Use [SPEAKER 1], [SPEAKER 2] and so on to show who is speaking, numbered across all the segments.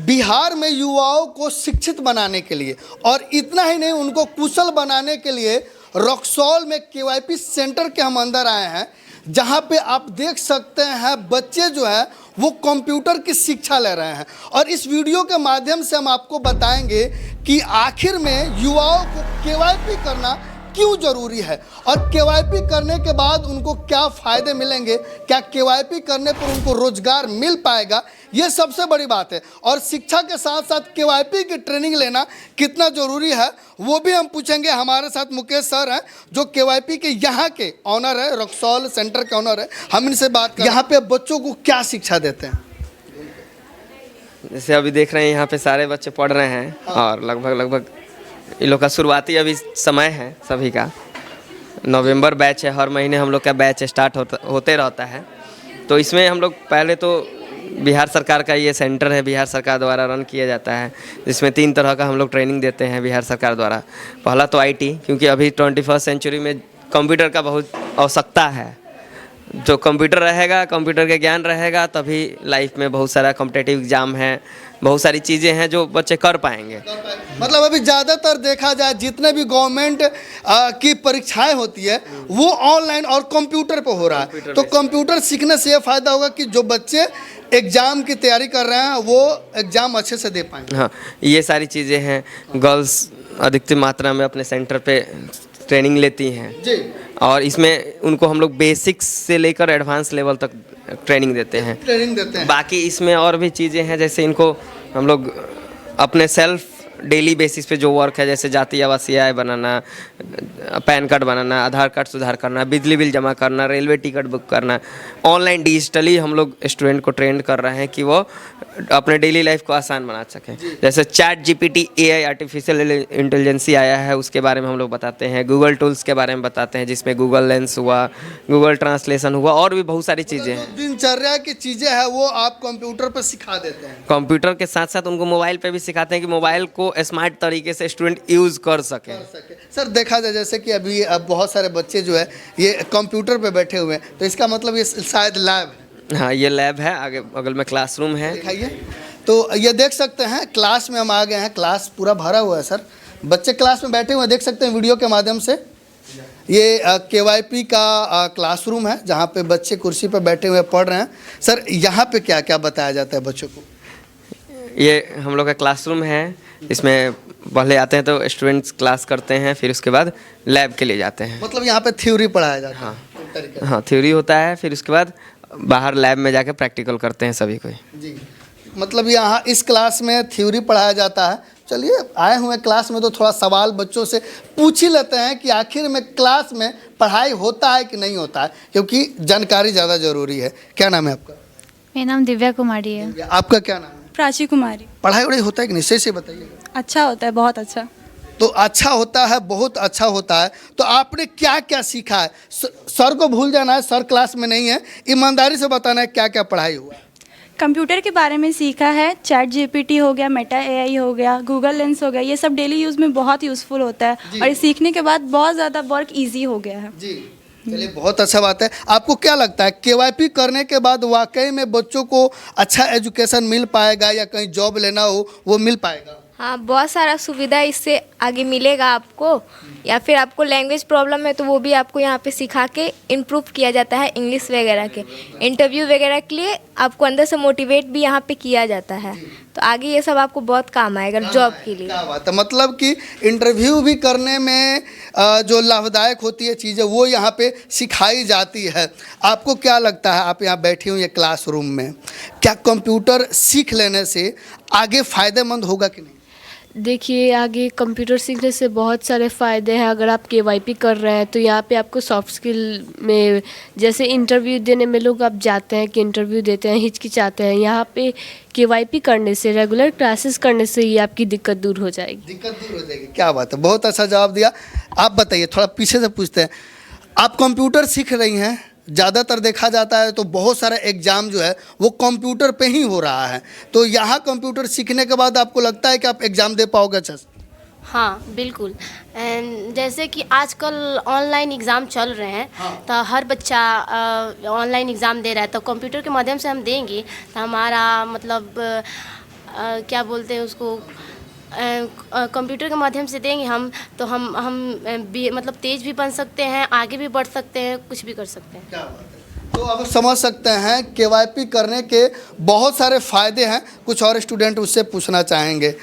[SPEAKER 1] बिहार में युवाओं को शिक्षित बनाने के लिए और इतना ही नहीं उनको कुशल बनाने के लिए रक्सौल में केवाईपी सेंटर के हम अंदर आए हैं, जहां पे आप देख सकते हैं बच्चे जो है वो कंप्यूटर की शिक्षा ले रहे हैं। और इस वीडियो के माध्यम से हम आपको बताएंगे कि आखिर में युवाओं को केवाईपी करना क्यों ज़रूरी है और केवाईपी करने के बाद उनको क्या फ़ायदे मिलेंगे, क्या केवाईपी करने पर उनको रोज़गार मिल पाएगा, ये सबसे बड़ी बात है। और शिक्षा के साथ साथ केवाईपी की ट्रेनिंग लेना कितना ज़रूरी है वो भी हम पूछेंगे। हमारे साथ मुकेश सर हैं जो केवाईपी के यहाँ के ऑनर है, रक्सौल सेंटर के ऑनर है। हम इनसे बात करें यहाँ पे बच्चों को क्या शिक्षा देते हैं।
[SPEAKER 2] जैसे अभी देख रहे हैं यहाँ पे सारे बच्चे पढ़ रहे हैं और लगभग इन लोग का शुरुआती अभी समय है सभी का। नवंबर बैच है, हर महीने हम लोग का बैच स्टार्ट होते रहता है। तो इसमें हम लोग पहले तो बिहार सरकार का ये सेंटर है, बिहार सरकार द्वारा रन किया जाता है, जिसमें 3 तरह का हम लोग ट्रेनिंग देते हैं बिहार सरकार द्वारा। पहला तो आईटी, क्योंकि अभी 21st सेंचुरी में कंप्यूटर का बहुत आवश्यकता है। जो कंप्यूटर रहेगा, कंप्यूटर के ज्ञान रहेगा, तभी लाइफ में बहुत सारा कॉम्पिटिटिव एग्जाम है, बहुत सारी चीज़ें हैं जो बच्चे कर पाएंगे।
[SPEAKER 1] मतलब अभी ज़्यादातर देखा जाए जितने भी गवर्नमेंट की परीक्षाएं होती है वो ऑनलाइन और कंप्यूटर पे हो रहा है। तो कंप्यूटर सीखने से ये फ़ायदा होगा कि जो बच्चे एग्ज़ाम की तैयारी कर रहे हैं वो एग्ज़ाम अच्छे से दे पाएंगे।
[SPEAKER 2] हाँ, ये सारी चीज़ें हैं। गर्ल्स अधिकतर मात्रा में अपने सेंटर पे ट्रेनिंग लेती हैं
[SPEAKER 1] जी,
[SPEAKER 2] और इसमें उनको हम लोग बेसिक्स से लेकर एडवांस लेवल तक ट्रेनिंग देते हैं। बाकी इसमें और भी चीज़ें हैं, जैसे इनको हम लोग अपने सेल्फ डेली बेसिस पे जो वर्क है, जैसे जाति आवासीय आय बनाना, पैन कार्ड बनाना, आधार कार्ड सुधार करना, बिजली बिल जमा करना, रेलवे टिकट बुक करना, ऑनलाइन डिजिटली हम लोग स्टूडेंट को ट्रेन कर रहे हैं कि वो अपने डेली लाइफ को आसान बना सकें। जैसे ChatGPT AI artificial intelligence आया है, उसके बारे में हम लोग बताते हैं। गूगल टूल्स के बारे में बताते हैं, जिसमें गूगल लेंस हुआ, गूगल ट्रांसलेशन हुआ, और भी बहुत सारी चीज़ें हैं।
[SPEAKER 1] दिनचर्या की चीज़ें हैं वो आप कंप्यूटर पर सिखा देते हैं।
[SPEAKER 2] कंप्यूटर के साथ साथ उनको मोबाइल पे भी सिखाते हैं कि मोबाइल को स्मार्ट तरीके से स्टूडेंट यूज़ कर सके।
[SPEAKER 1] सर देखा जाए जैसे कि अभी अब बहुत सारे बच्चे जो है ये कंप्यूटर पे बैठे हुए हैं, तो इसका मतलब ये शायद लैब है।
[SPEAKER 2] हाँ, ये लैब है, आगे बगल में क्लासरूम है।
[SPEAKER 1] दिखाइए। तो ये देख सकते हैं क्लास में हम आ गए हैं, क्लास पूरा भरा हुआ है सर, बच्चे क्लास में बैठे हुए हैं, देख सकते हैं वीडियो के माध्यम से। ये केवाईपी का क्लासरूम है जहाँ पे बच्चे कुर्सी पर बैठे हुए पढ़ रहे हैं। सर यहाँ पे क्या क्या बताया जाता है बच्चों को?
[SPEAKER 2] ये हम लोग का क्लासरूम है, इसमें पहले आते हैं तो स्टूडेंट्स क्लास करते हैं, फिर उसके बाद लैब के लिए जाते हैं।
[SPEAKER 1] मतलब यहाँ पे थ्योरी पढ़ाया जाता है?
[SPEAKER 2] हाँ हाँ, थ्योरी होता है, फिर उसके बाद बाहर लैब में जाके प्रैक्टिकल करते हैं सभी को
[SPEAKER 1] जी। मतलब यहाँ इस क्लास में थ्योरी पढ़ाया जाता है। चलिए आए हुए क्लास में तो थोड़ा सवाल बच्चों से पूछ ही लेते हैं कि आखिर में क्लास में पढ़ाई होता है कि नहीं होता है, क्योंकि जानकारी ज़्यादा ज़रूरी है। क्या नाम है आपका?
[SPEAKER 3] मेरा नाम दिव्या कुमारी है।
[SPEAKER 1] आपका क्या नाम है?
[SPEAKER 4] प्राची कुमारी।
[SPEAKER 1] पढ़ाई वढ़ाई होता है कि नहीं, सही से बताइए।
[SPEAKER 4] अच्छा होता है, बहुत अच्छा।
[SPEAKER 1] तो अच्छा होता है, बहुत अच्छा होता है। तो आपने क्या क्या सीखा है? सर को भूल जाना है, सर क्लास में नहीं है, ईमानदारी से बताना है क्या क्या पढ़ाई हुआ।
[SPEAKER 4] कंप्यूटर के बारे में सीखा है, चैट जीपीटी हो गया, मेटा एआई हो गया, गूगल लेंस हो गया, ये सब डेली यूज़ में बहुत यूज़फुल होता है और सीखने के बाद बहुत ज़्यादा वर्क ईजी हो गया है।
[SPEAKER 1] जी, चलिए बहुत अच्छा बात है। आपको क्या लगता है केवाईपी करने के बाद वाकई में बच्चों को अच्छा एजुकेशन मिल पाएगा या कहीं जॉब लेना हो वो मिल पाएगा?
[SPEAKER 5] हाँ, बहुत सारा सुविधा इससे आगे मिलेगा आपको, या फिर आपको लैंग्वेज प्रॉब्लम है तो वो भी आपको यहाँ पे सिखा के इम्प्रूव किया जाता है। इंग्लिश वगैरह के इंटरव्यू वगैरह के लिए आपको अंदर से मोटिवेट भी यहाँ पे किया जाता है, तो आगे ये सब आपको बहुत काम आएगा जॉब के लिए।
[SPEAKER 1] क्या बात है, मतलब कि इंटरव्यू भी करने में जो लाभदायक होती है चीज़ें वो यहाँ पे सिखाई जाती है। आपको क्या लगता है, आप यहाँ बैठी हुई हैं क्लासरूम में, क्या कंप्यूटर सीख लेने से आगे फ़ायदेमंद होगा कि नहीं?
[SPEAKER 6] देखिए, आगे कंप्यूटर सीखने से बहुत सारे फ़ायदे हैं। अगर आप केवाईपी कर रहे हैं तो यहाँ पे आपको सॉफ्ट स्किल में, जैसे इंटरव्यू देने में लोग आप जाते हैं कि इंटरव्यू देते हैं, हिचकिचाते हैं, यहाँ पे केवाईपी करने से, रेगुलर क्लासेस करने से ही आपकी दिक्कत दूर हो जाएगी।
[SPEAKER 1] दिक्कत दूर हो जाएगी। क्या बात है, बहुत अच्छा जवाब दिया। आप बताइए, थोड़ा पीछे से पूछते हैं, आप कंप्यूटर सीख रही हैं, ज़्यादातर देखा जाता है तो बहुत सारा एग्ज़ाम जो है वो कंप्यूटर पे ही हो रहा है, तो यहाँ कंप्यूटर सीखने के बाद आपको लगता है कि आप एग्ज़ाम दे पाओगे अच्छे से?
[SPEAKER 7] हाँ बिल्कुल। जैसे कि आजकल ऑनलाइन एग्ज़ाम चल रहे हैं, तो हर बच्चा ऑनलाइन एग्ज़ाम दे रहा है, तो कंप्यूटर के माध्यम से हम देंगे तो हमारा मतलब क्या बोलते हैं उसको, कंप्यूटर के माध्यम से देंगे हम, तो हम भी मतलब तेज़ भी बन सकते हैं, आगे भी बढ़ सकते हैं, कुछ भी कर सकते हैं।
[SPEAKER 1] क्या बात है। तो अब समझ सकते हैं केवाईपी करने के बहुत सारे फ़ायदे हैं। कुछ और स्टूडेंट उससे पूछना चाहेंगे,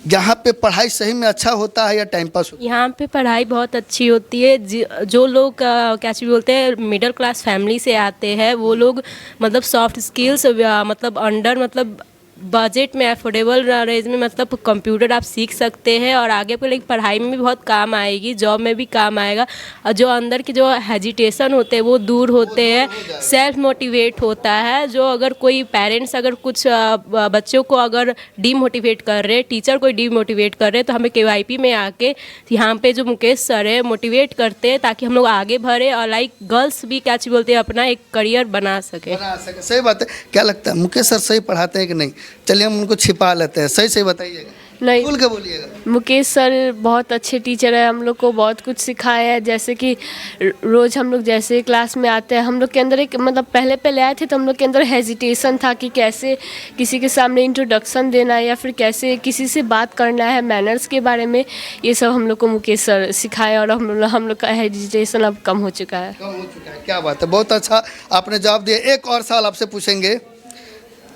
[SPEAKER 1] यहाँ पे पढ़ाई सही में अच्छा होता है या टाइम पास होता
[SPEAKER 6] यहाँ पे पढ़ाई बहुत अच्छी होती है। जो लोग क्या चीज़ बोलते हैं मिडिल क्लास फैमिली से आते हैं, वो लोग मतलब सॉफ्ट स्किल्स मतलब अंडर मतलब बजट में अफोर्डेबल रेंज में मतलब कंप्यूटर आप सीख सकते हैं और आगे आपको लाइक पढ़ाई में भी बहुत काम आएगी, जॉब में भी काम आएगा। और जो अंदर की जो हेजिटेशन होते हैं वो दूर होते हैं, सेल्फ मोटिवेट होता है। जो अगर कोई पेरेंट्स अगर कुछ बच्चों को अगर डीमोटिवेट कर रहे, टीचर को डीमोटिवेट कर रहे, तो हमें केवाईपी में आके यहाँ पे जो मुकेश सर है मोटिवेट करते हैं ताकि हम लोग आगे बढ़े और लाइक गर्ल्स भी क्या चीज़ बोलते हैं अपना एक करियर बना सके।
[SPEAKER 1] सही बात है। क्या लगता है मुकेश सर सही पढ़ाते हैं कि नहीं? चलिए हम उनको छिपा लेते हैं, सही बताइएगा,
[SPEAKER 6] नहीं,
[SPEAKER 1] खुल के बोलिएगा।
[SPEAKER 6] मुकेश सर बहुत अच्छे टीचर है, हम लोग को बहुत कुछ सिखाया है। जैसे कि रोज़ हम लोग जैसे क्लास में आते हैं, हम लोग के अंदर एक मतलब पहले आए थे तो हम लोग के अंदर हेजिटेशन था कि कैसे किसी के सामने इंट्रोडक्शन देना है या फिर कैसे किसी से बात करना है, मैनर्स के बारे में। ये सब हम लोग को मुकेश सर सिखाया और हम लोग का हेजिटेशन अब कम हो चुका है।
[SPEAKER 1] क्या बात है, बहुत अच्छा आपने जवाब दिया। एक और सवाल आपसे पूछेंगे,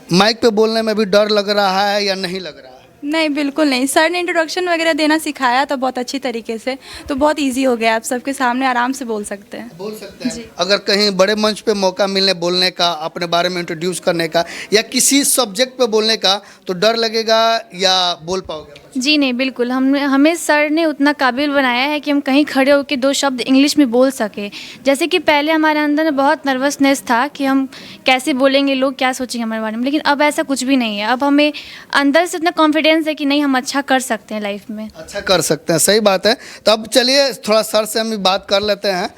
[SPEAKER 1] माइक पे बोलने में भी डर लग रहा है या नहीं लग रहा है?
[SPEAKER 4] नहीं, बिल्कुल नहीं। सर ने इंट्रोडक्शन वगैरह देना सिखाया तो बहुत अच्छी तरीके से, तो बहुत इजी हो गया। आप सबके सामने आराम से बोल सकते हैं।
[SPEAKER 1] बोल सकते हैं। अगर कहीं बड़े मंच पे मौका मिलने बोलने का, अपने बारे में इंट्रोड्यूस करने का या किसी सब्जेक्ट पे बोलने का, तो डर लगेगा या बोल पाओगे?
[SPEAKER 3] जी नहीं, बिल्कुल हमें सर ने उतना काबिल बनाया है कि हम कहीं खड़े होकर 2 शब्द इंग्लिश में बोल सके। जैसे कि पहले हमारे अंदर बहुत नर्वसनेस था कि हम कैसे बोलेंगे, लोग क्या सोचेंगे हमारे बारे में, लेकिन अब ऐसा कुछ भी नहीं है। अब हमें अंदर से इतना कॉन्फिडेंस है कि नहीं, हम अच्छा कर सकते हैं लाइफ में। अच्छा
[SPEAKER 1] कर सकते हैं, सही बात है। तो अब चलिए थोड़ा सर से हम बात कर लेते हैं।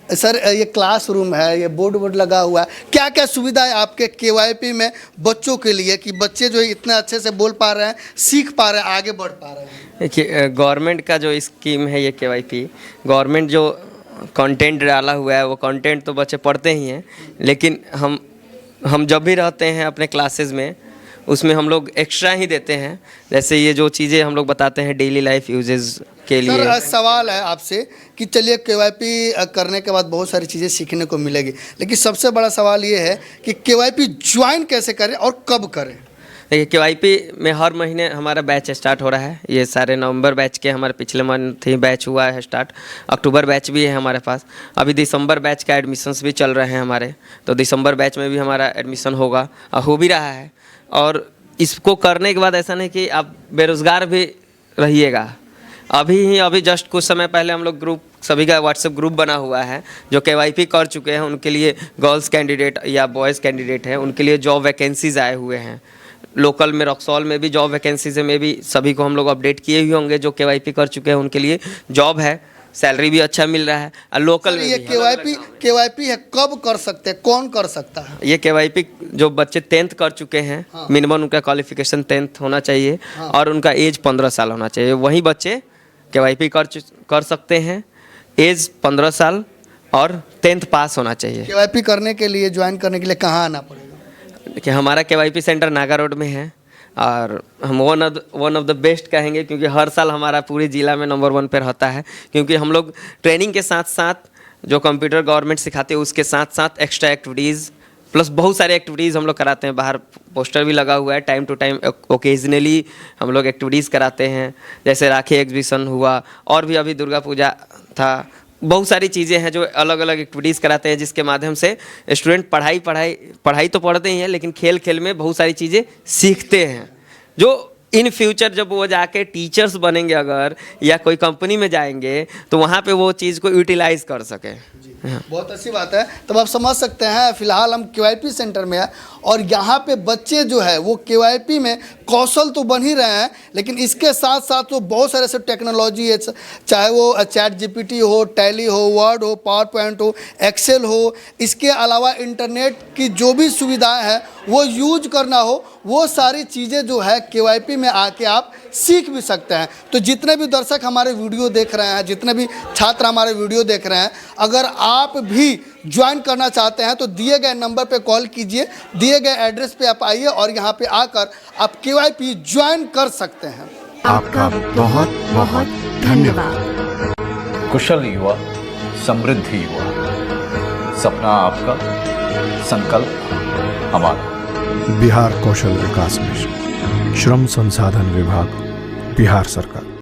[SPEAKER 1] सर, ये क्लासरूम है, ये बोर्ड लगा हुआ है, क्या क्या सुविधा है आपके केवाईपी में बच्चों के लिए कि बच्चे जो इतने अच्छे से बोल पा रहे हैं, सीख पा रहे हैं, आगे बढ़ पा रहे हैं?
[SPEAKER 2] देखिए, गवर्नमेंट का जो स्कीम है ये केवाईपी, गवर्नमेंट जो कंटेंट डाला हुआ है वो कंटेंट तो बच्चे पढ़ते ही हैं, लेकिन हम जब भी रहते हैं अपने क्लासेस में उसमें हम लोग एक्स्ट्रा ही देते हैं। जैसे ये जो चीज़ें हम लोग बताते हैं डेली लाइफ यूजेस के लिए।
[SPEAKER 1] सर, सवाल है आपसे कि चलिए केवाईपी करने के बाद बहुत सारी चीज़ें सीखने को मिलेगी, लेकिन सबसे बड़ा सवाल ये है कि केवाईपी ज्वाइन कैसे करें और कब करें?
[SPEAKER 2] देखिए, केवाईपी में हर महीने हमारा बैच स्टार्ट हो रहा है। ये सारे नवंबर बैच के हमारे पिछले मंथ ही बैच हुआ है स्टार्ट। अक्टूबर बैच भी है हमारे पास। अभी दिसंबर बैच का एडमिशन्स भी चल रहे हैं हमारे, तो दिसंबर बैच में भी हमारा एडमिशन होगा, हो भी रहा है। और इसको करने के बाद ऐसा नहीं कि आप बेरोज़गार भी रहिएगा। अभी जस्ट कुछ समय पहले हम लोग सभी का व्हाट्सएप ग्रुप बना हुआ है जो केवाईपी कर चुके हैं, उनके लिए गर्ल्स कैंडिडेट या बॉयज़ कैंडिडेट हैं, उनके लिए जॉब वैकेंसीज आए हुए हैं। लोकल में रक्सौल में भी जॉब वैकेंसीज में भी सभी को हम लोग अपडेट किए हुए होंगे। जो केवाईपी कर चुके हैं उनके लिए जॉब है, सैलरी भी अच्छा मिल रहा है। और लोकल में
[SPEAKER 1] ये केवाईपी है, कब कर सकते हैं, कौन कर सकता है?
[SPEAKER 2] ये केवाईपी जो बच्चे 10th कर चुके हैं, मिनिमम उनका क्वालिफिकेशन 10th होना चाहिए और उनका एज 15 साल होना चाहिए, वही बच्चे केवाईपी कर सकते हैं। एज 15 साल और 10th पास होना चाहिए।
[SPEAKER 1] केवाईपी करने के लिए, ज्वाइन करने के लिए कहाँ आना पड़ेगा?
[SPEAKER 2] देखिए, हमारा केवाईपी सेंटर नागा रोड में है और हम वन ऑफ द बेस्ट कहेंगे, क्योंकि हर साल हमारा पूरे ज़िला में नंबर 1 पे रहता है। क्योंकि हम लोग ट्रेनिंग के साथ साथ जो कंप्यूटर गवर्नमेंट सिखाते हैं उसके साथ साथ एक्स्ट्रा एक्टिविटीज़ प्लस बहुत सारे एक्टिविटीज़ हम लोग कराते हैं। बाहर पोस्टर भी लगा हुआ है, टाइम टू टाइम ओकेजनली हम लोग एक्टिविटीज़ कराते हैं। जैसे राखी एग्जीबिशन हुआ और भी अभी दुर्गा पूजा था, बहुत सारी चीज़ें हैं जो अलग अलग एक्टिविटीज़ कराते हैं, जिसके माध्यम से स्टूडेंट पढ़ाई तो पढ़ते ही हैं, लेकिन खेल खेल में बहुत सारी चीज़ें सीखते हैं जो इन फ्यूचर जब वो जाके टीचर्स बनेंगे अगर या कोई कंपनी में जाएंगे तो वहाँ पे वो चीज़ को यूटिलाइज कर सकें।
[SPEAKER 1] बहुत अच्छी बात है। तब आप समझ सकते हैं, फिलहाल हम केवाईपी सेंटर में हैं और यहाँ पे बच्चे जो है वो केवाईपी में कौशल तो बन ही रहे हैं, लेकिन इसके साथ साथ वो बहुत सारे से टेक्नोलॉजी है, चाहे वो चैट जीपीटी हो, टैली हो, वर्ड हो, पावर पॉइंट हो, एक्सेल हो, इसके अलावा इंटरनेट की जो भी सुविधाएं हैं वो यूज करना हो, वो सारी चीज़ें जो है KYP में आके आप सीख भी सकते हैं। तो जितने भी दर्शक हमारे वीडियो देख रहे हैं, जितने भी छात्र हमारे वीडियो देख रहे हैं, अगर आप भी ज्वाइन करना चाहते हैं तो दिए गए नंबर पे कॉल कीजिए, दिए गए एड्रेस पे आप आइए और यहाँ पे आकर आप KYP ज्वाइन कर सकते हैं।
[SPEAKER 8] आपका बहुत बहुत धन्यवाद।
[SPEAKER 9] कुशल युवा, समृद्धि युवा, सपना आपका, संकल्प हमारा।
[SPEAKER 8] बिहार कौशल विकास मिशन, श्रम संसाधन विभाग, बिहार सरकार।